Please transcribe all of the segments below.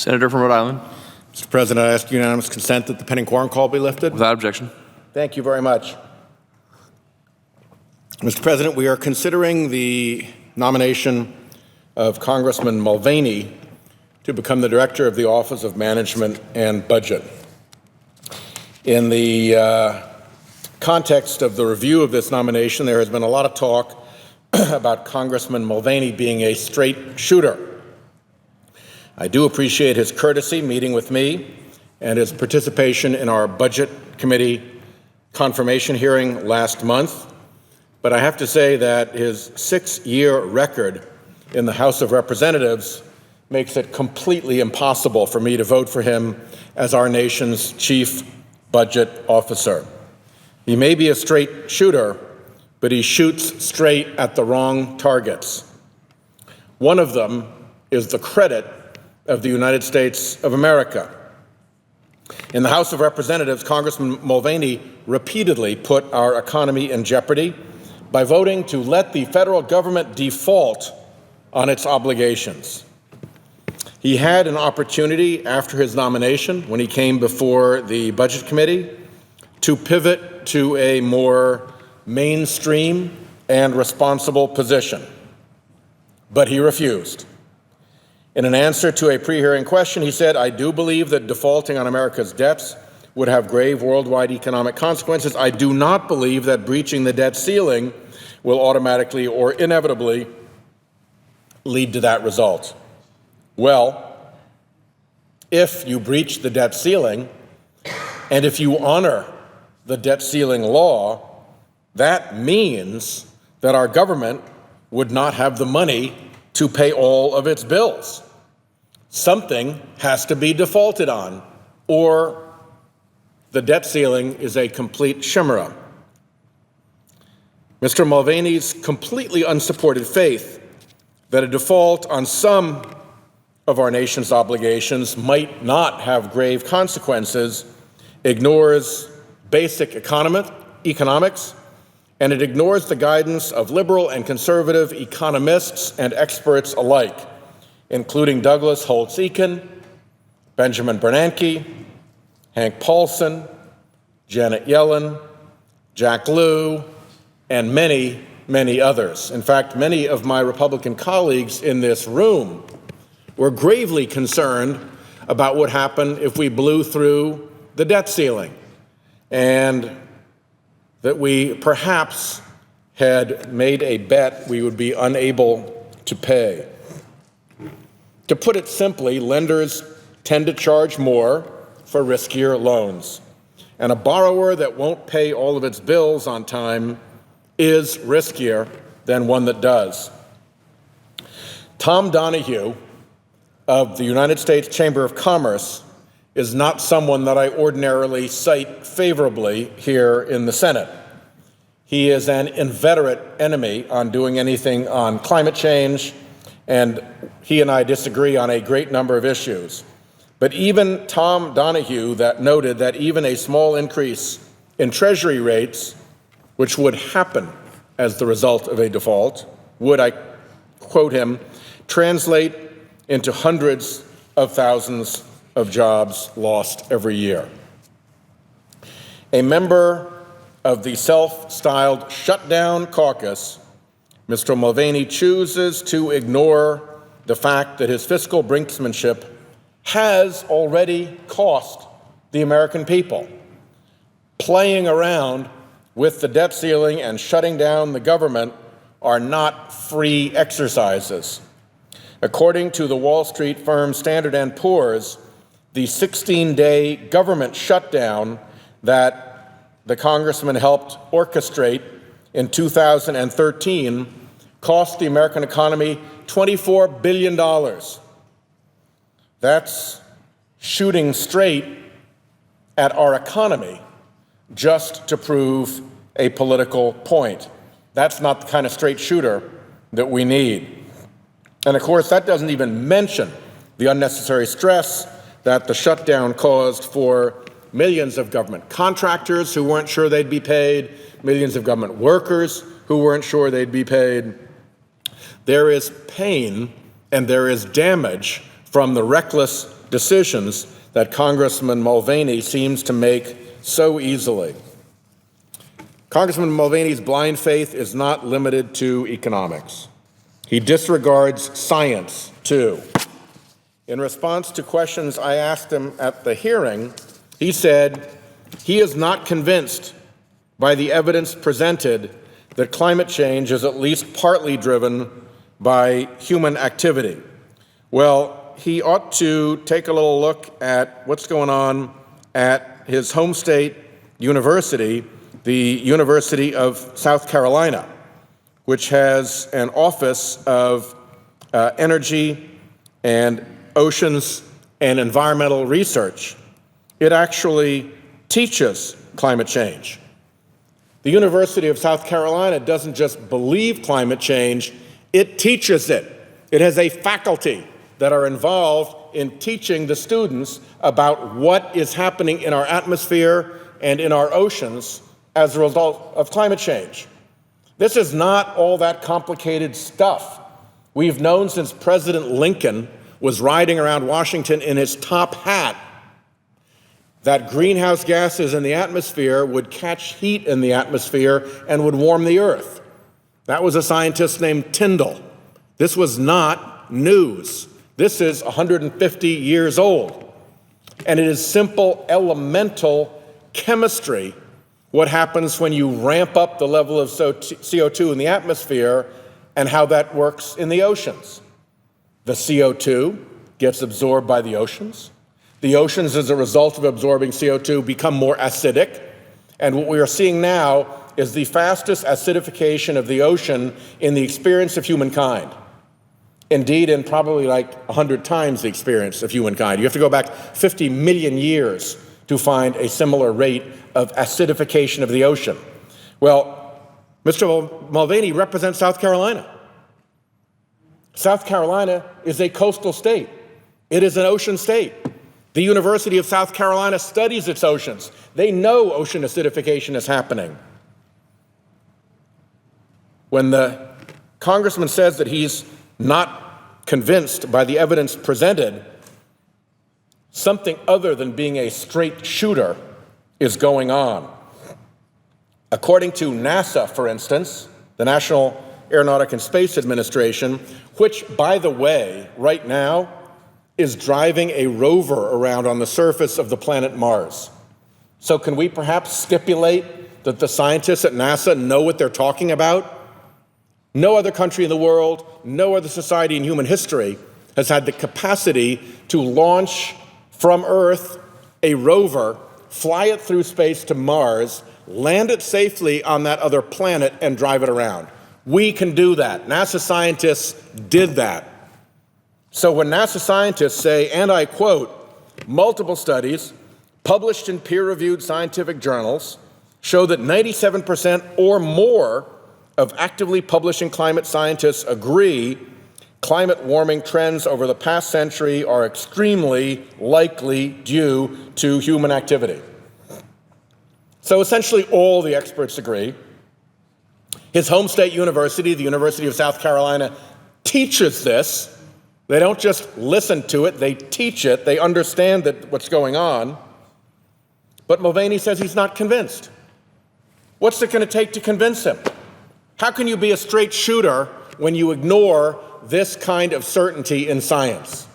Senator from Rhode Island. Mr. President, I ask unanimous consent that the pending quorum call be lifted. Without objection. Thank you very much. Mr. President, we are considering the nomination of Congressman Mulvaney to become the Director of the Office of Management and Budget. In the context of the review of this nomination, there has been a lot of talk about Congressman Mulvaney being a straight shooter. I do appreciate his courtesy meeting with me and his participation in our Budget Committee confirmation hearing last month, but I have to say that his 6-year record in the House of Representatives makes it completely impossible for me to vote for him as our nation's chief budget officer. He may be a straight shooter, but he shoots straight at the wrong targets. One of them is the credit of the United States of America. In the House of Representatives, Congressman Mulvaney repeatedly put our economy in jeopardy by voting to let the federal government default on its obligations. He had an opportunity after his nomination, when he came before the Budget Committee, to pivot to a more mainstream and responsible position, but he refused. In an answer to a pre-hearing question, he said, "I do believe that defaulting on America's debts would have grave worldwide economic consequences. I do not believe that breaching the debt ceiling will automatically or inevitably lead to that result." Well, if you breach the debt ceiling, and if you honor the debt ceiling law, that means that our government would not have the money to pay all of its bills. Something has to be defaulted on, or the debt ceiling is a complete chimera. Mr. Mulvaney's completely unsupported faith that a default on some of our nation's obligations might not have grave consequences ignores basic economics, and it ignores the guidance of liberal and conservative economists and experts alike, including Douglas Holtz-Eakin, Benjamin Bernanke, Hank Paulson, Janet Yellen, Jack Lew, and many, many others. In fact, many of my Republican colleagues in this room were gravely concerned about what happened if we blew through the debt ceiling, and that we perhaps had made a bet we would be unable to pay. To put it simply, lenders tend to charge more for riskier loans, and a borrower that won't pay all of its bills on time is riskier than one that does. Tom Donahue of the United States Chamber of Commerce is not someone that I ordinarily cite favorably here in the Senate. He is an inveterate enemy on doing anything on climate change, and he and I disagree on a great number of issues. But even Tom Donahue that noted that even a small increase in Treasury rates, which would happen as the result of a default, would, I quote him, translate into hundreds of thousands of jobs lost every year. A member of the self-styled shutdown caucus, Mr. Mulvaney chooses to ignore the fact that his fiscal brinksmanship has already cost the American people. Playing around with the debt ceiling and shutting down the government are not free exercises. According to the Wall Street firm Standard & Poor's, the 16-day government shutdown that the congressman helped orchestrate in 2013 cost the American economy $24 billion. That's shooting straight at our economy just to prove a political point. That's not the kind of straight shooter that we need. And of course, that doesn't even mention the unnecessary stress that the shutdown caused for millions of government contractors who weren't sure they'd be paid, millions of government workers who weren't sure they'd be paid. There is pain and there is damage from the reckless decisions that Congressman Mulvaney seems to make so easily. Congressman Mulvaney's blind faith is not limited to economics. He disregards science, too. In response to questions I asked him at the hearing, he said he is not convinced by the evidence presented that climate change is at least partly driven by human activity. Well, he ought to take a little look at what's going on at his home state university, the University of South Carolina, which has an Office of Energy and Oceans and Environmental Research. It actually teaches climate change. The University of South Carolina doesn't just believe climate change, it teaches it. It has a faculty that are involved in teaching the students about what is happening in our atmosphere and in our oceans as a result of climate change. This is not all that complicated stuff. We've known since President Lincoln was riding around Washington in his top hat that greenhouse gases in the atmosphere would catch heat in the atmosphere and would warm the earth. That was a scientist named Tyndall. This was not news. This is 150 years old. And it is simple, elemental chemistry, what happens when you ramp up the level of CO2 in the atmosphere and how that works in the oceans. The CO2 gets absorbed by the oceans. The oceans, as a result of absorbing CO2, become more acidic. And what we are seeing now is the fastest acidification of the ocean in the experience of humankind. Indeed, in probably like 100 times the experience of humankind. You have to go back 50 million years to find a similar rate of acidification of the ocean. Well, Mr. Mulvaney represents South Carolina. South Carolina is a coastal state. It is an ocean state. The University of South Carolina studies its oceans. They know ocean acidification is happening. When the congressman says that he's not convinced by the evidence presented, something other than being a straight shooter is going on. According to NASA, for instance, the National Aeronautic and Space Administration, which, by the way, right now is driving a rover around on the surface of the planet Mars. So can we perhaps stipulate that the scientists at NASA know what they're talking about? No other country in the world, no other society in human history has had the capacity to launch from Earth a rover, fly it through space to Mars, land it safely on that other planet, and drive it around. We can do that. NASA scientists did that. So when NASA scientists say, and I quote, multiple studies published in peer-reviewed scientific journals show that 97% or more of actively publishing climate scientists agree climate warming trends over the past century are extremely likely due to human activity. So essentially all the experts agree. His home state university, the University of South Carolina, teaches this. They don't just listen to it, they teach it, they understand what's going on. But Mulvaney says he's not convinced. What's it going to take to convince him? How can you be a straight shooter when you ignore this kind of certainty in science?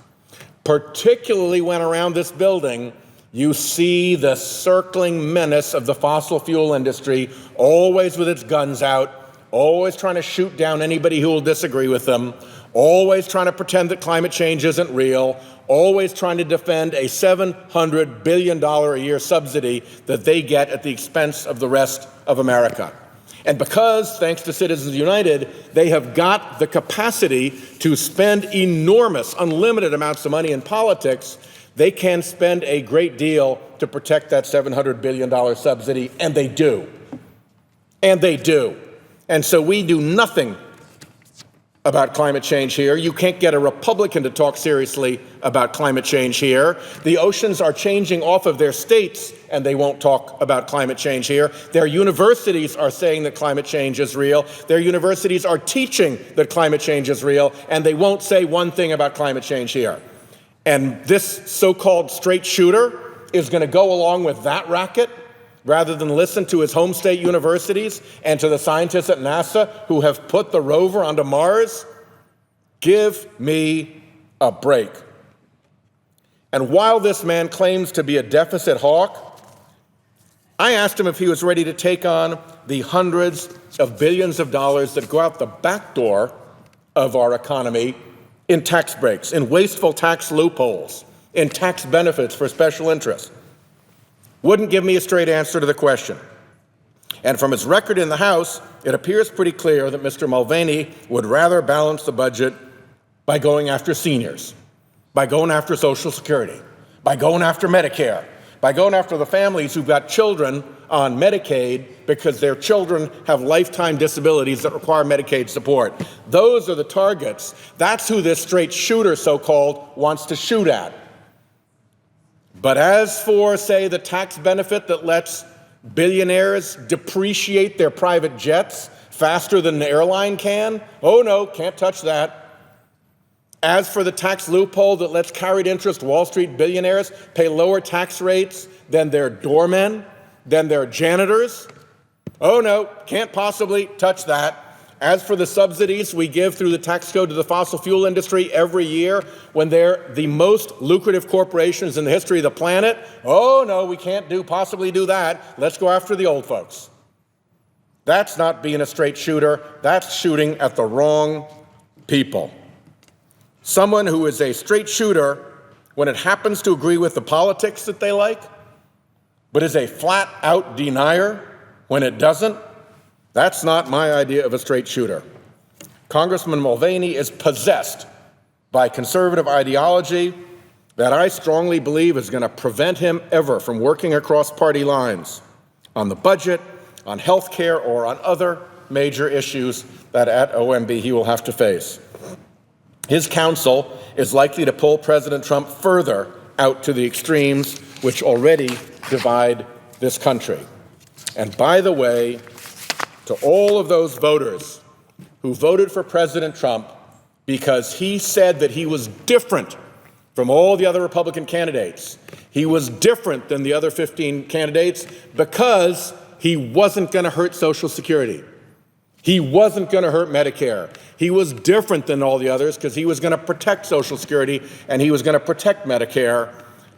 Particularly when around this building you see the circling menace of the fossil fuel industry, always with its guns out, always trying to shoot down anybody who will disagree with them, always trying to pretend that climate change isn't real, always trying to defend a $700 billion a year subsidy that they get at the expense of the rest of America. And because, thanks to Citizens United, they have got the capacity to spend enormous, unlimited amounts of money in politics, they can spend a great deal to protect that $700 billion subsidy, and they do. And they do. And so we do nothing about climate change here. You can't get a Republican to talk seriously about climate change here. The oceans are changing off of their states, and they won't talk about climate change here. Their universities are saying that climate change is real. Their universities are teaching that climate change is real, and they won't say one thing about climate change here. And this so-called straight shooter is going to go along with that racket rather than listen to his home state universities and to the scientists at NASA who have put the rover onto Mars? Give me a break. And while this man claims to be a deficit hawk, I asked him if he was ready to take on the hundreds of billions of dollars that go out the back door of our economy in tax breaks, in wasteful tax loopholes, in tax benefits for special interests. Wouldn't give me a straight answer to the question. And from his record in the House, it appears pretty clear that Mr. Mulvaney would rather balance the budget by going after seniors, by going after Social Security, by going after Medicare, by going after the families who've got children on Medicaid because their children have lifetime disabilities that require Medicaid support. Those are the targets. That's who this straight shooter, so-called, wants to shoot at. But as for, say, the tax benefit that lets billionaires depreciate their private jets faster than the airline can, oh no, can't touch that. As for the tax loophole that lets carried interest Wall Street billionaires pay lower tax rates than their doormen, than their janitors, oh no, can't possibly touch that. As for the subsidies we give through the tax code to the fossil fuel industry every year when they're the most lucrative corporations in the history of the planet, oh no, we can't possibly do that. Let's go after the old folks. That's not being a straight shooter. That's shooting at the wrong people. Someone who is a straight shooter when it happens to agree with the politics that they like, but is a flat-out denier when it doesn't, that's not my idea of a straight shooter. Congressman Mulvaney is possessed by conservative ideology that I strongly believe is going to prevent him ever from working across party lines on the budget, on health care, or on other major issues that at OMB he will have to face. His counsel is likely to pull President Trump further out to the extremes which already divide this country. And by the way, to all of those voters who voted for President Trump because he said that he was different from all the other Republican candidates, he was different than the other 15 candidates because he wasn't going to hurt Social Security. He wasn't going to hurt Medicare. He was different than all the others because he was going to protect Social Security and he was going to protect Medicare.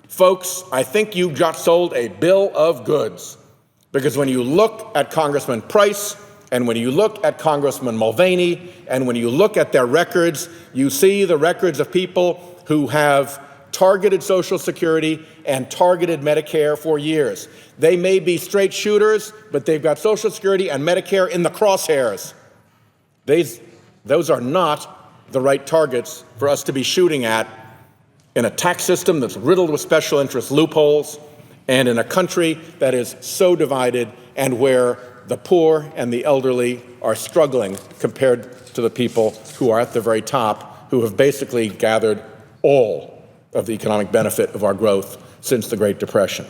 Folks, I think you got sold a bill of goods because when you look at Congressman Price and when you look at Congressman Mulvaney and when you look at their records, you see the records of people who have targeted Social Security and targeted Medicare for years. They may be straight shooters, but they've got Social Security and Medicare in the crosshairs. Those are not the right targets for us to be shooting at in a tax system that's riddled with special interest loopholes and in a country that is so divided and where the poor and the elderly are struggling compared to the people who are at the very top, who have basically gathered all of the economic benefit of our growth since the Great Depression.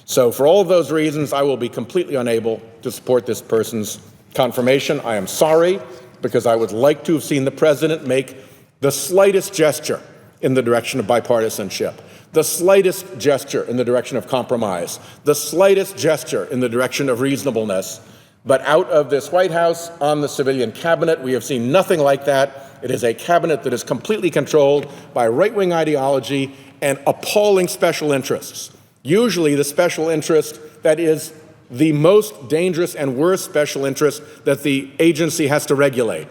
So for all of those reasons, I will be completely unable to support this person's confirmation. I am sorry, because I would like to have seen the president make the slightest gesture in the direction of bipartisanship, the slightest gesture in the direction of compromise, the slightest gesture in the direction of reasonableness. But out of this White House on the civilian cabinet, we have seen nothing like that. It is a cabinet that is completely controlled by right-wing ideology and appalling special interests. Usually the special interest that is the most dangerous and worst special interest that the agency has to regulate.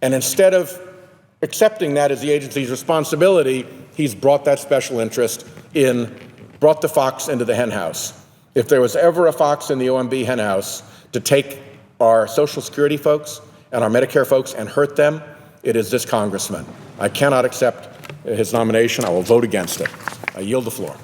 And instead of accepting that as the agency's responsibility, he's brought that special interest in, brought the fox into the henhouse. If there was ever a fox in the OMB henhouse to take our Social Security folks and our Medicare folks and hurt them, it is this congressman. I cannot accept his nomination. I will vote against it. I yield the floor.